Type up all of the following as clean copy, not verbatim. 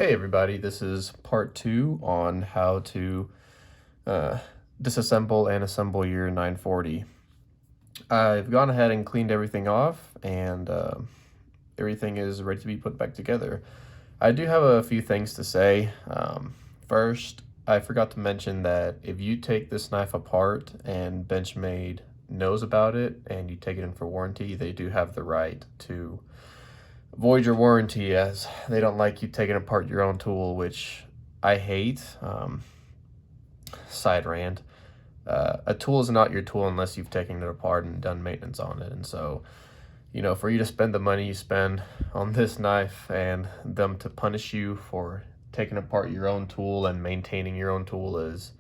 Hey everybody, this is part 2 on how to disassemble and assemble your 940. I've gone ahead and cleaned everything off and everything is ready to be put back together. I do have a few things to say. First, I forgot to mention that if you take this knife apart and Benchmade knows about it and you take it in for warranty, they do have the right to void your warranty, as they don't like you taking apart your own tool, which I hate. Side rant. A tool is not your tool unless you've taken it apart and done maintenance on it. And so, for you to spend the money you spend on this knife and them to punish you for taking apart your own tool and maintaining your own tool is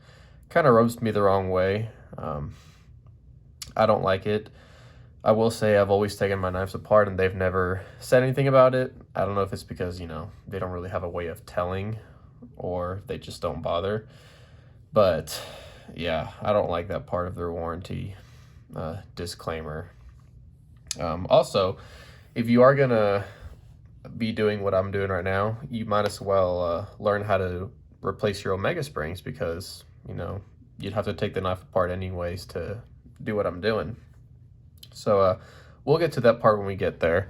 kind of rubs me the wrong way. I don't like it. I will say I've always taken my knives apart and they've never said anything about it. I don't know if it's because, they don't really have a way of telling or they just don't bother. But yeah, I don't like that part of their warranty disclaimer. Also, if you are gonna be doing what I'm doing right now, you might as well learn how to replace your Omega springs, because, you'd have to take the knife apart anyways to do what I'm doing. So we'll get to that part when we get there.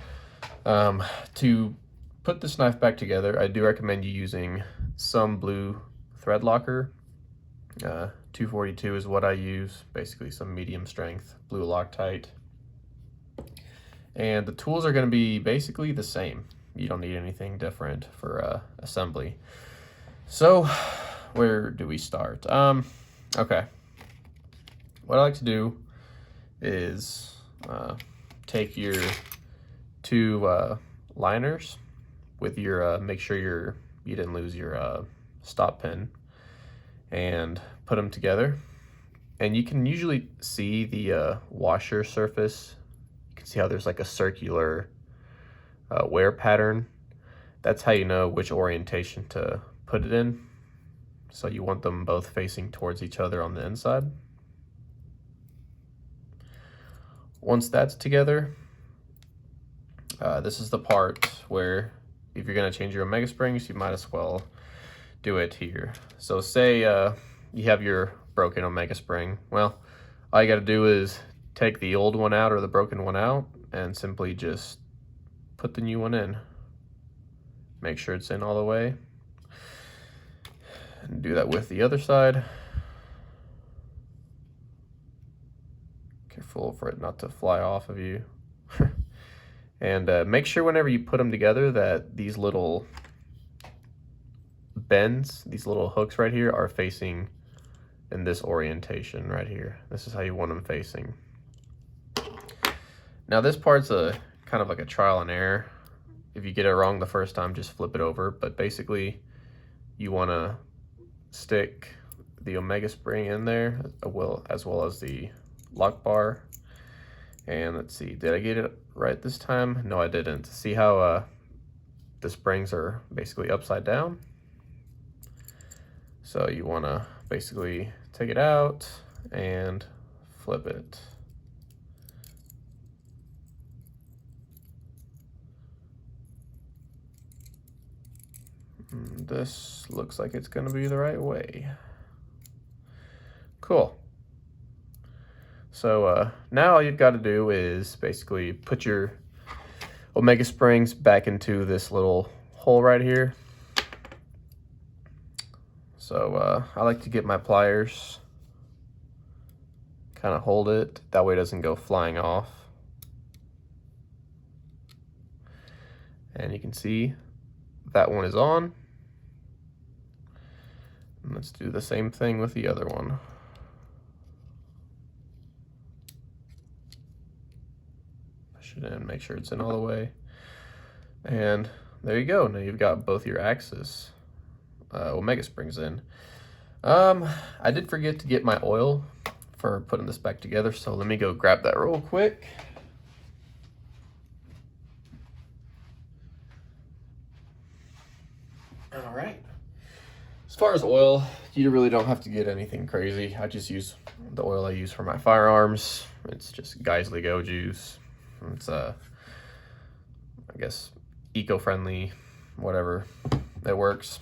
To put this knife back together, I do recommend you using some blue thread locker. 242 is what I use, basically some medium strength blue Loctite. And the tools are going to be basically the same. You don't need anything different for assembly. So where do we start? Okay. What I like to do is take your two liners with your make sure you didn't lose your stop pin, and put them together. And you can usually see the washer surface. You can see how there's like a circular wear pattern. That's how you know which orientation to put it in. So you want them both facing towards each other on the inside. Once that's together, this is the part where if you're going to change your Omega springs, you might as well do it here. So say you have your broken Omega spring. Well, all you got to do is take the old one out or the broken one out and simply just put the new one in. Make sure it's in all the way. And do that with the other side. Careful for it not to fly off of you. And make sure whenever you put them together that these little bends, these little hooks right here, are facing in this orientation right here. This is how you want them facing. Now this part's kind of like a trial and error. If you get it wrong the first time, just flip it over. But basically, you want to stick the Omega spring in there, as well as the lock bar. And let's see, did I get it right this time? No, I didn't. See how the springs are basically upside down? So you want to basically take it out and flip it. And this looks like it's going to be the right way. Cool. So now all you've got to do is basically put your Omega springs back into this little hole right here. So I like to get my pliers, kind of hold it, that way it doesn't go flying off. And you can see that one is on. And let's do the same thing with the other one. Push it in, make sure it's in all the way. And there you go. Now you've got both your axis Omega springs in. I did forget to get my oil for putting this back together, so let me go grab that real quick. All right. As far as oil, you really don't have to get anything crazy. I just use the oil I use for my firearms. It's just Geisley Go juice. It's I guess eco-friendly, whatever. it works.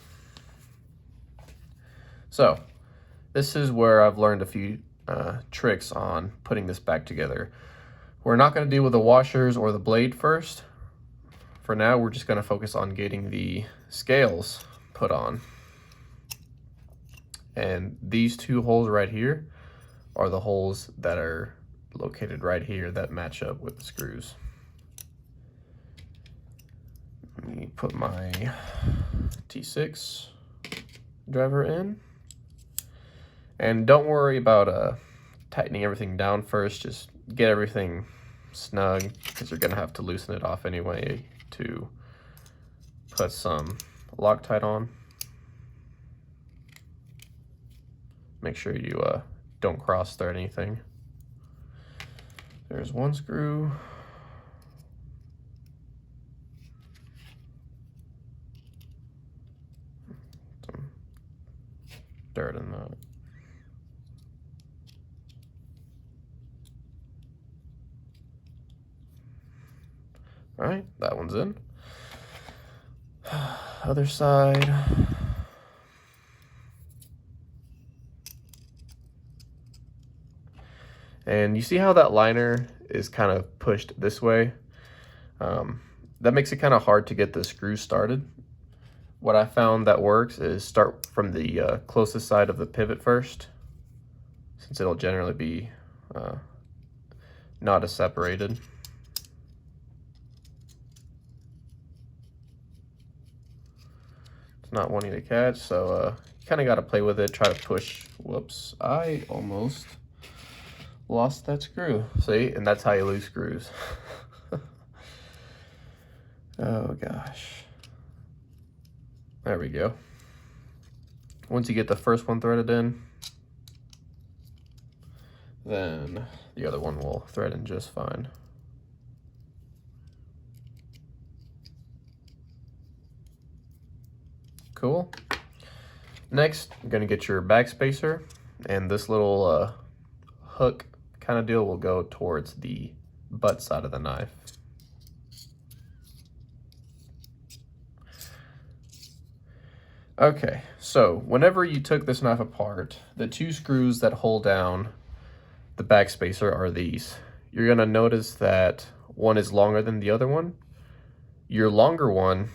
So this is where I've learned a few tricks on putting this back together. We're not going to deal with the washers or the blade first. For now, we're just going to focus on getting the scales put on. And these two holes right here are the holes that are located right here that match up with the screws. Let me put my T6 driver in. And don't worry about tightening everything down first. Just get everything snug, because you're going to have to loosen it off anyway to put some Loctite on. Make sure you don't cross thread anything. There's one screw. Some dirt in that. All right, that one's in. Other side. And you see how that liner is kind of pushed this way? That makes it kind of hard to get the screw started. What I found that works is start from the closest side of the pivot first, since it'll generally be not as separated. It's not wanting to catch, so you kind of got to play with it, try to push. Whoops, I almost lost that screw. See, and that's how you lose screws. Oh gosh. There we go. Once you get the first one threaded in, then the other one will thread in just fine. Cool. Next, you're gonna get your backspacer, and this little hook kind of deal will go towards the butt side of the knife. Okay, so whenever you took this knife apart, the two screws that hold down the backspacer are these. You're gonna notice that one is longer than the other one. Your longer one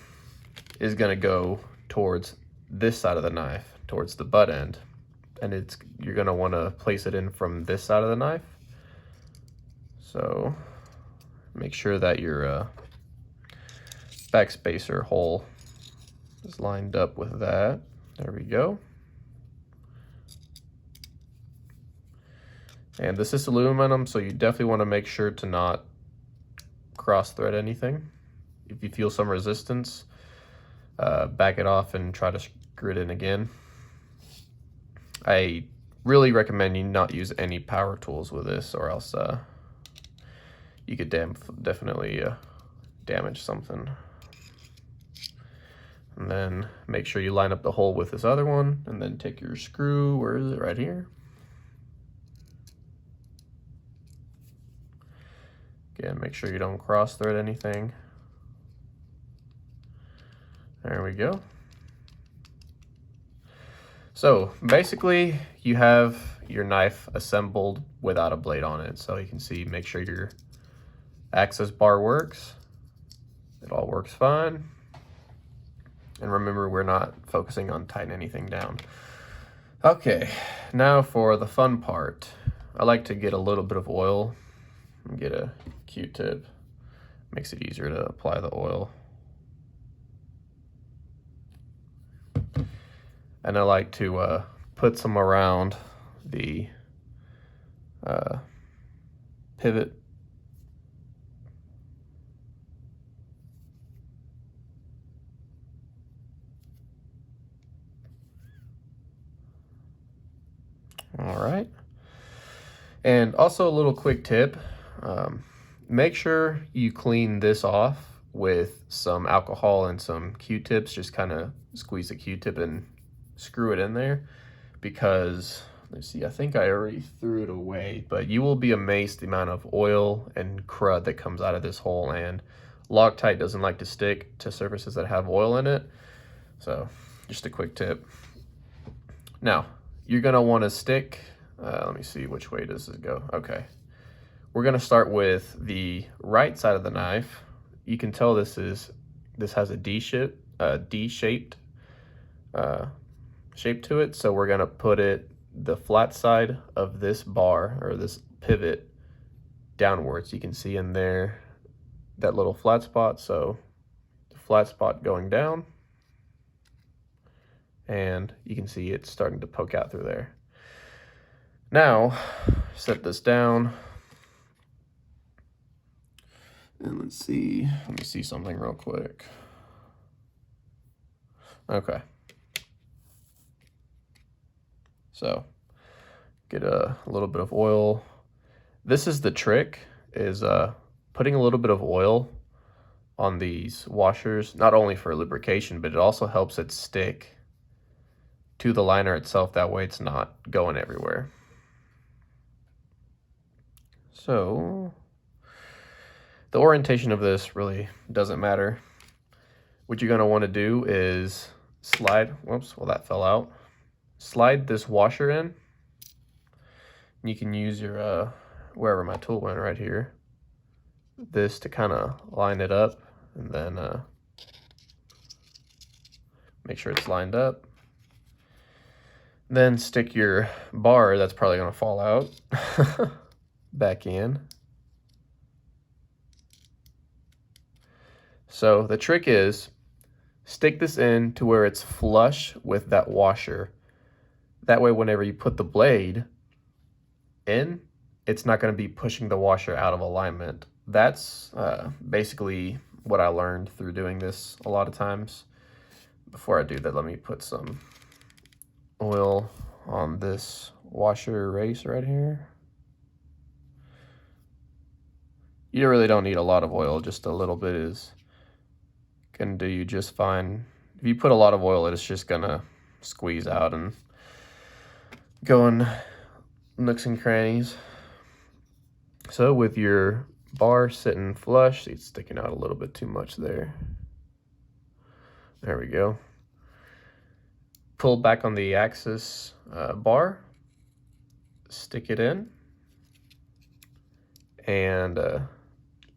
is gonna go towards this side of the knife, towards the butt end, and you're gonna wanna place it in from this side of the knife. So make sure that your backspacer hole is lined up with that. There we go. And this is aluminum, so you definitely want to make sure to not cross thread anything. If you feel some resistance, back it off and try to screw it in again. I really recommend you not use any power tools with this, or else you could definitely damage something. And then make sure you line up the hole with this other one, and then take your screw, where is it, right here. Again, make sure you don't cross thread anything. There we go. So basically you have your knife assembled without a blade on it. So you can see, make sure your access bar works. It all works fine. And remember, we're not focusing on tightening anything down. Okay, now for the fun part. I like to get a little bit of oil and get a Q-tip. Makes it easier to apply the oil. And I like to put some around the pivot. All right. And also a little quick tip, make sure you clean this off with some alcohol and some Q-tips. Just kind of squeeze the Q-tip and screw it in there, because let's see, I think I already threw it away, but you will be amazed the amount of oil and crud that comes out of this hole, and Loctite doesn't like to stick to surfaces that have oil in it. So just a quick tip. Now, you're gonna wanna stick, let me see, which way does it go? Okay. We're gonna start with the right side of the knife. You can tell this has a D-shaped shape to it. So we're gonna put the flat side of this bar or this pivot downwards. You can see in there that little flat spot. So the flat spot going down, and you can see it's starting to poke out through there. Now, set this down. And let me see something real quick. Okay. So, get a little bit of oil. This is the trick, is putting a little bit of oil on these washers, not only for lubrication, but it also helps it stick to the liner itself. That way it's not going everywhere. So, the orientation of this really doesn't matter. What you're gonna wanna do is slide, whoops, well that fell out. Slide this washer in. You can use your, wherever my tool went, right here, this to kind of line it up, and then make sure it's lined up. Then stick your bar, that's probably gonna fall out, back in. So the trick is, stick this in to where it's flush with that washer. That way, whenever you put the blade in, it's not going to be pushing the washer out of alignment. That's basically what I learned through doing this a lot of times. Before I do that, let me put some oil on this washer race right here. You really don't need a lot of oil, just a little bit is going to do you just fine. If you put a lot of oil, it's just going to squeeze out and go in nooks and crannies. So with your bar sitting flush, it's sticking out a little bit too much there. There we go. Pull back on the axis bar, stick it in, and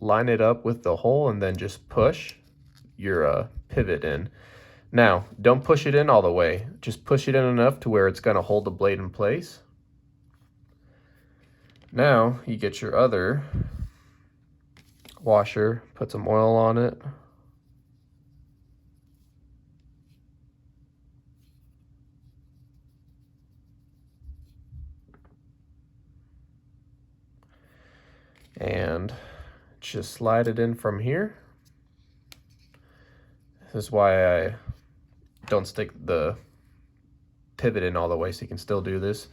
line it up with the hole, and then just push your pivot in. Now, don't push it in all the way. Just push it in enough to where it's going to hold the blade in place. Now, you get your other washer, put some oil on it. And just slide it in from here. This is why I don't stick the pivot in all the way, so you can still do this.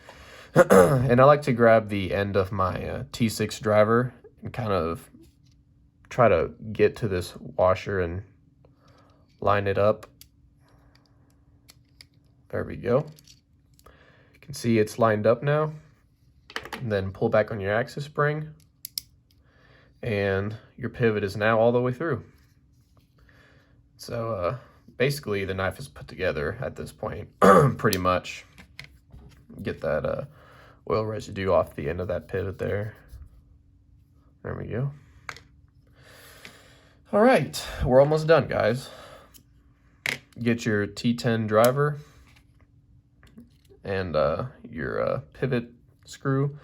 And I like to grab the end of my T6 driver and kind of try to get to this washer and line it up. There we go. You can see it's lined up now. And then pull back on your axis spring, and your pivot is now all the way through. So basically the knife is put together at this point, pretty much. Get that oil residue off the end of that pivot there. There we go. All right, we're almost done, guys. Get your T10 driver and your pivot screw.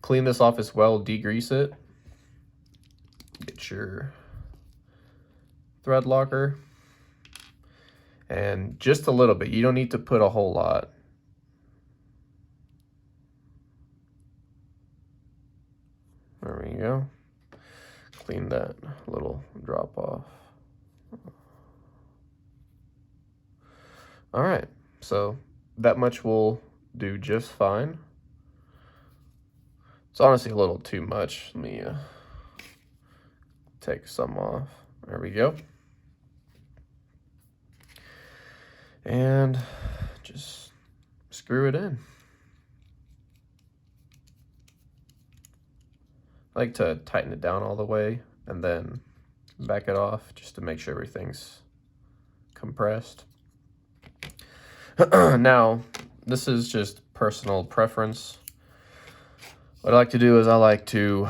Clean this off as well, degrease it. Get your thread locker. And just a little bit, you don't need to put a whole lot. There we go. Clean that little drop off. All right, so that much will do just fine. It's honestly a little too much. Let me take some off. There we go. And just screw it in. I like to tighten it down all the way and then back it off just to make sure everything's compressed. Now, this is just personal preference. What I like to do is I like to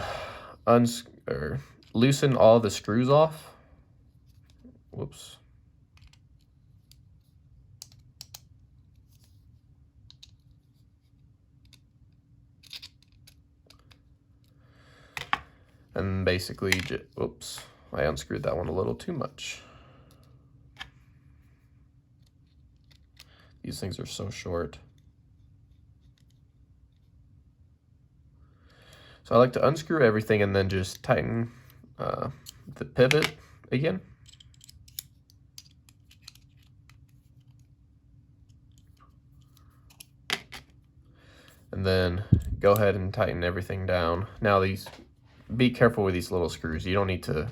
loosen all the screws off. Whoops. And basically, oops, I unscrewed that one a little too much. These things are so short. So I like to unscrew everything and then just tighten the pivot again. And then go ahead and tighten everything down. Now be careful with these little screws. You don't need to,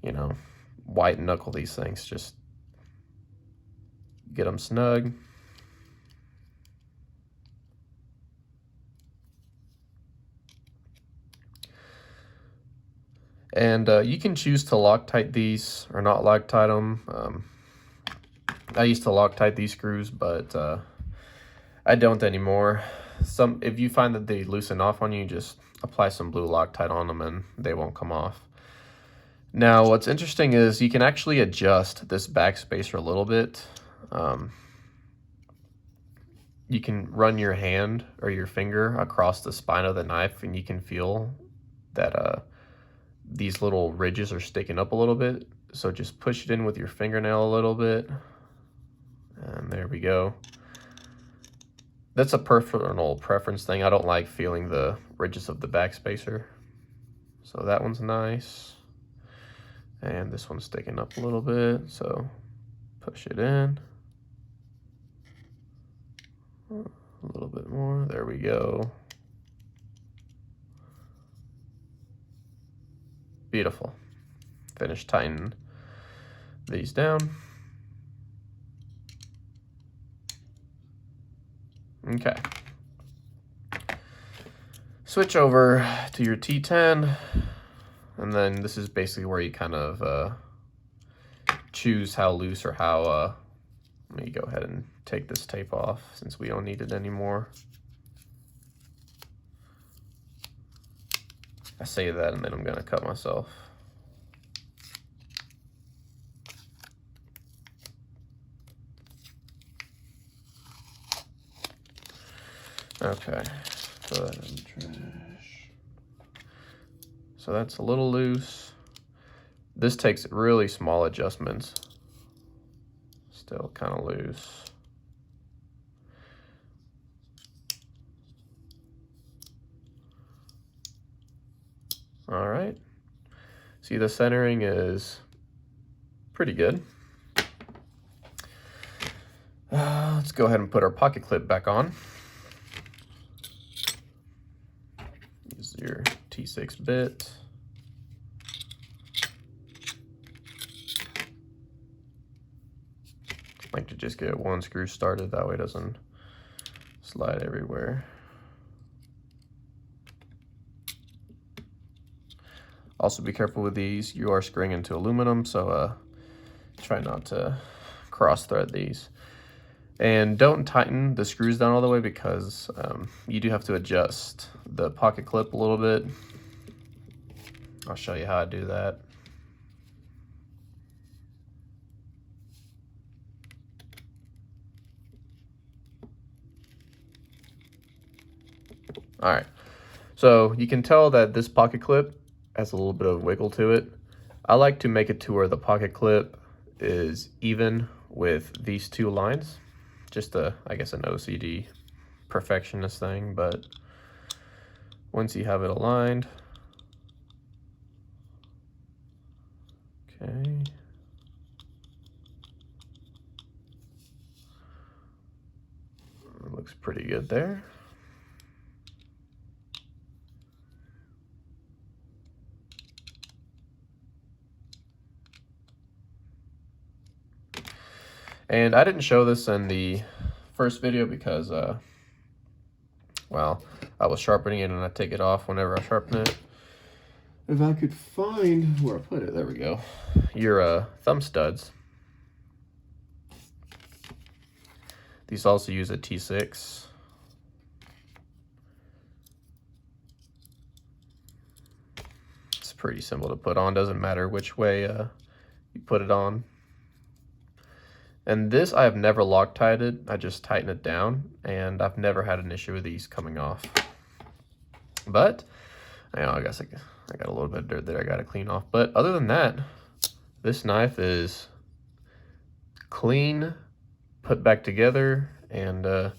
you know, white knuckle these things. Just get them snug. And you can choose to Loctite these or not Loctite them. I used to Loctite these screws, but I don't anymore. If you find that they loosen off on you, just apply some blue Loctite on them and they won't come off. Now, what's interesting is you can actually adjust this backspacer a little bit. You can run your hand or your finger across the spine of the knife and you can feel that these little ridges are sticking up a little bit. So just push it in with your fingernail a little bit. And there we go. That's a personal preference thing. I don't like feeling the ridges of the backspacer. So that one's nice. And this one's sticking up a little bit. So push it in. A little bit more. There we go. Beautiful. Finish tightening these down. Okay. Switch over to your T10, and then this is basically where you kind of choose how loose or how, let me go ahead and take this tape off since we don't need it anymore. I say that and then I'm gonna cut myself. Okay, throw that in the trash. So that's a little loose. This takes really small adjustments. Still kind of loose. All right. See, the centering is pretty good. Let's go ahead and put our pocket clip back on. Use your T6 bit. I like to just get one screw started, that way it doesn't slide everywhere. Also be careful with these, you are screwing into aluminum, so try not to cross thread these. And don't tighten the screws down all the way because you do have to adjust the pocket clip a little bit. I'll show you how I do that. All right, so you can tell that this pocket clip has a little bit of wiggle to it. I like to make it to where the pocket clip is even with these two lines. Just I guess an OCD perfectionist thing, but once you have it aligned, okay. It looks pretty good there. And I didn't show this in the first video because, well, I was sharpening it and I take it off whenever I sharpen it. If I could find where I put it, there we go. Your thumb studs. These also use a T6. It's pretty simple to put on, doesn't matter which way you put it on. And this I have never Loctited, I just tighten it down, and I've never had an issue with these coming off. But, I guess I got a little bit of dirt there I gotta clean off. But other than that, this knife is clean, put back together, and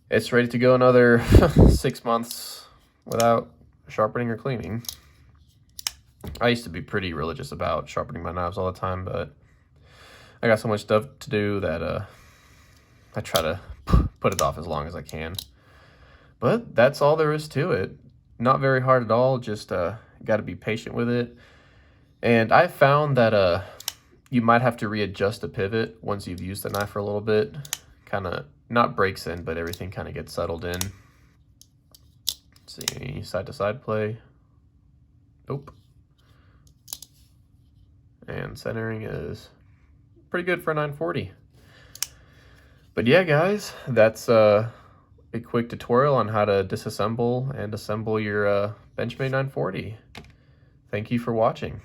it's ready to go another 6 months without sharpening or cleaning. I used to be pretty religious about sharpening my knives all the time, but I got so much stuff to do that I try to put it off as long as I can. But that's all there is to it. Not very hard at all, just got to be patient with it. And I found that you might have to readjust the pivot once you've used the knife for a little bit. Kind of, not breaks in, but everything kind of gets settled in. Let's see, side-to-side play. Nope. And centering is pretty good for a 940. But yeah, guys, that's a quick tutorial on how to disassemble and assemble your Benchmade 940. Thank you for watching.